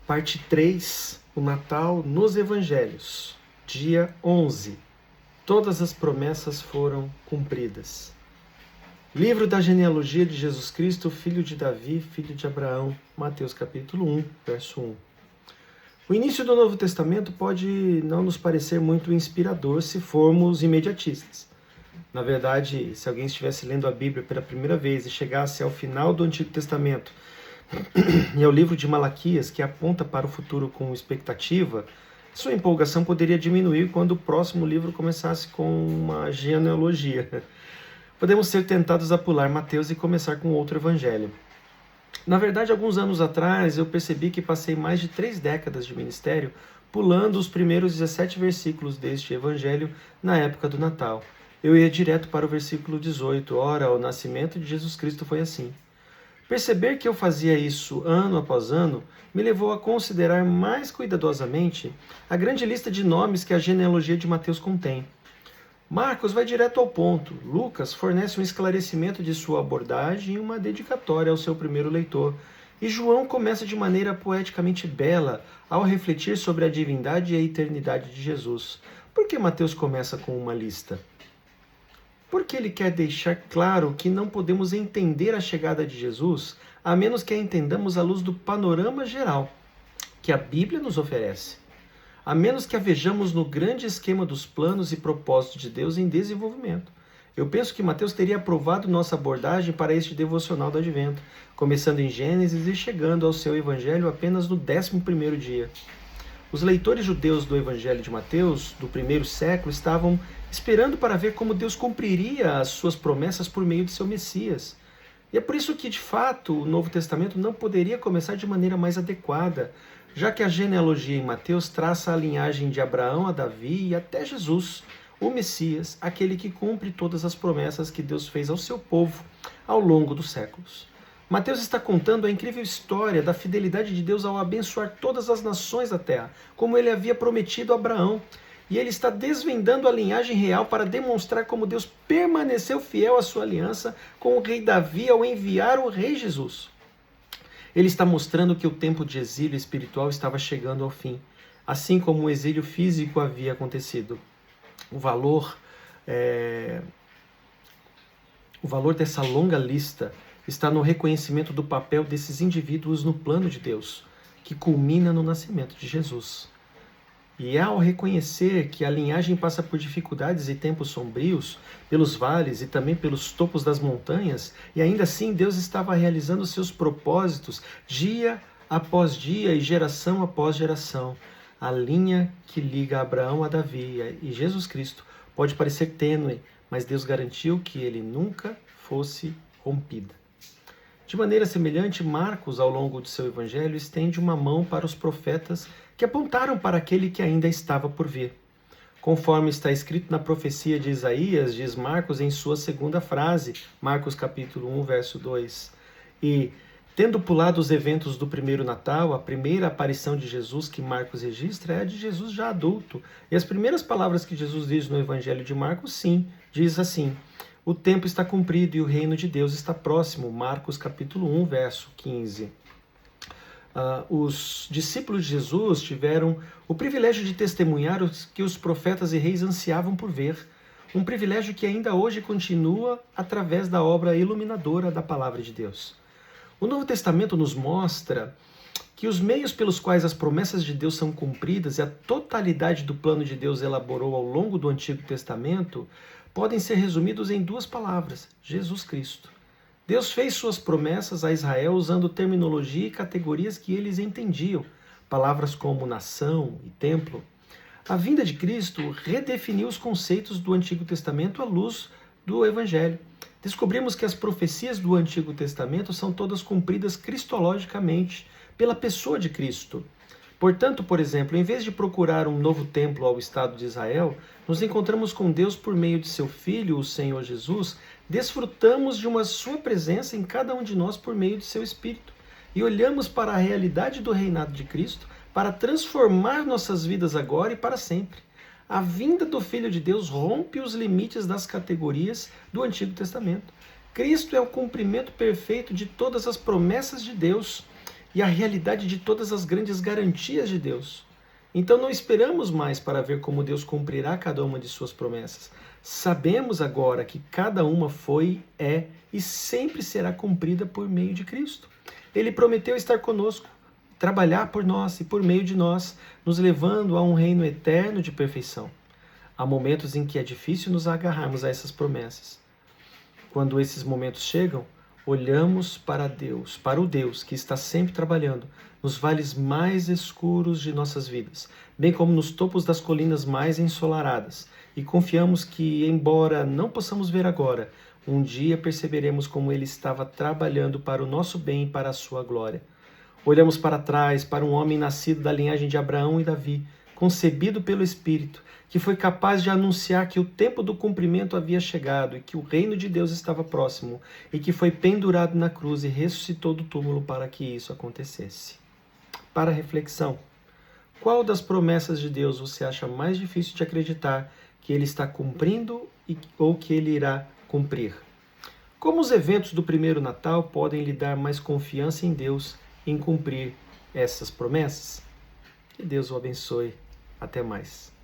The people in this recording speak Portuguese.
Parte 3, o Natal nos Evangelhos, dia 11. Todas as promessas foram cumpridas. Livro da genealogia de Jesus Cristo, filho de Davi, filho de Abraão, Mateus capítulo 1, verso 1. O início do Novo Testamento pode não nos parecer muito inspirador se formos imediatistas. Na verdade, se alguém estivesse lendo a Bíblia pela primeira vez e chegasse ao final do Antigo Testamento e ao livro de Malaquias, que aponta para o futuro com expectativa, sua empolgação poderia diminuir quando o próximo livro começasse com uma genealogia. Podemos ser tentados a pular Mateus e começar com outro evangelho. Na verdade, alguns anos atrás, eu percebi que passei mais de 3 décadas de ministério pulando os primeiros 17 versículos deste evangelho na época do Natal. Eu ia direto para o versículo 18. Ora, o nascimento de Jesus Cristo foi assim. Perceber que eu fazia isso ano após ano me levou a considerar mais cuidadosamente a grande lista de nomes que a genealogia de Mateus contém. Marcos vai direto ao ponto. Lucas fornece um esclarecimento de sua abordagem e uma dedicatória ao seu primeiro leitor. E João começa de maneira poeticamente bela ao refletir sobre a divindade e a eternidade de Jesus. Por que Mateus começa com uma lista? Porque ele quer deixar claro que não podemos entender a chegada de Jesus a menos que a entendamos à luz do panorama geral que a Bíblia nos oferece, a menos que a vejamos no grande esquema dos planos e propósitos de Deus em desenvolvimento. Eu penso que Mateus teria aprovado nossa abordagem para este devocional do Advento, começando em Gênesis e chegando ao seu evangelho apenas no 11º dia. Os leitores judeus do Evangelho de Mateus, do primeiro século, estavam esperando para ver como Deus cumpriria as suas promessas por meio de seu Messias. E é por isso que, de fato, o Novo Testamento não poderia começar de maneira mais adequada, já que a genealogia em Mateus traça a linhagem de Abraão a Davi e até Jesus, o Messias, aquele que cumpre todas as promessas que Deus fez ao seu povo ao longo dos séculos. Mateus está contando a incrível história da fidelidade de Deus ao abençoar todas as nações da terra, como ele havia prometido a Abraão. E ele está desvendando a linhagem real para demonstrar como Deus permaneceu fiel à sua aliança com o rei Davi ao enviar o rei Jesus. Ele está mostrando que o tempo de exílio espiritual estava chegando ao fim, assim como o exílio físico havia acontecido. O valor dessa longa lista está no reconhecimento do papel desses indivíduos no plano de Deus, que culmina no nascimento de Jesus. E ao reconhecer que a linhagem passa por dificuldades e tempos sombrios, pelos vales e também pelos topos das montanhas, e ainda assim Deus estava realizando seus propósitos dia após dia e geração após geração, a linha que liga Abraão a Davi e Jesus Cristo pode parecer tênue, mas Deus garantiu que ele nunca fosse rompida. De maneira semelhante, Marcos, ao longo de seu evangelho, estende uma mão para os profetas que apontaram para aquele que ainda estava por vir. Conforme está escrito na profecia de Isaías, diz Marcos em sua segunda frase, Marcos capítulo 1, verso 2. E, tendo pulado os eventos do primeiro Natal, a primeira aparição de Jesus que Marcos registra é a de Jesus já adulto. E as primeiras palavras que Jesus diz no evangelho de Marcos, sim, diz assim: o tempo está cumprido e o reino de Deus está próximo. Marcos capítulo 1, verso 15. Os discípulos de Jesus tiveram o privilégio de testemunhar o que os profetas e reis ansiavam por ver. Um privilégio que ainda hoje continua através da obra iluminadora da palavra de Deus. O Novo Testamento nos mostra que os meios pelos quais as promessas de Deus são cumpridas e a totalidade do plano de Deus elaborou ao longo do Antigo Testamento podem ser resumidos em 2 palavras: Jesus Cristo. Deus fez suas promessas a Israel usando terminologia e categorias que eles entendiam, palavras como nação e templo. A vinda de Cristo redefiniu os conceitos do Antigo Testamento à luz do Evangelho. Descobrimos que as profecias do Antigo Testamento são todas cumpridas cristologicamente pela pessoa de Cristo. Portanto, por exemplo, em vez de procurar um novo templo ao Estado de Israel, nos encontramos com Deus por meio de seu Filho, o Senhor Jesus, desfrutamos de uma sua presença em cada um de nós por meio de seu Espírito. E olhamos para a realidade do reinado de Cristo para transformar nossas vidas agora e para sempre. A vinda do Filho de Deus rompe os limites das categorias do Antigo Testamento. Cristo é o cumprimento perfeito de todas as promessas de Deus. e a realidade de todas as grandes garantias de Deus. Então não esperamos mais para ver como Deus cumprirá cada uma de suas promessas. Sabemos agora que cada uma foi, é e sempre será cumprida por meio de Cristo. Ele prometeu estar conosco, trabalhar por nós e por meio de nós, nos levando a um reino eterno de perfeição. Há momentos em que é difícil nos agarrarmos a essas promessas. Quando esses momentos chegam, olhamos para Deus, para o Deus que está sempre trabalhando nos vales mais escuros de nossas vidas, bem como nos topos das colinas mais ensolaradas, e confiamos que, embora não possamos ver agora, um dia perceberemos como Ele estava trabalhando para o nosso bem e para a sua glória. Olhamos para trás, para um homem nascido da linhagem de Abraão e Davi, concebido pelo Espírito, que foi capaz de anunciar que o tempo do cumprimento havia chegado e que o reino de Deus estava próximo, e que foi pendurado na cruz e ressuscitou do túmulo para que isso acontecesse. Para reflexão, qual das promessas de Deus você acha mais difícil de acreditar que Ele está cumprindo ou que Ele irá cumprir? Como os eventos do primeiro Natal podem lhe dar mais confiança em Deus em cumprir essas promessas? Que Deus o abençoe. Até mais.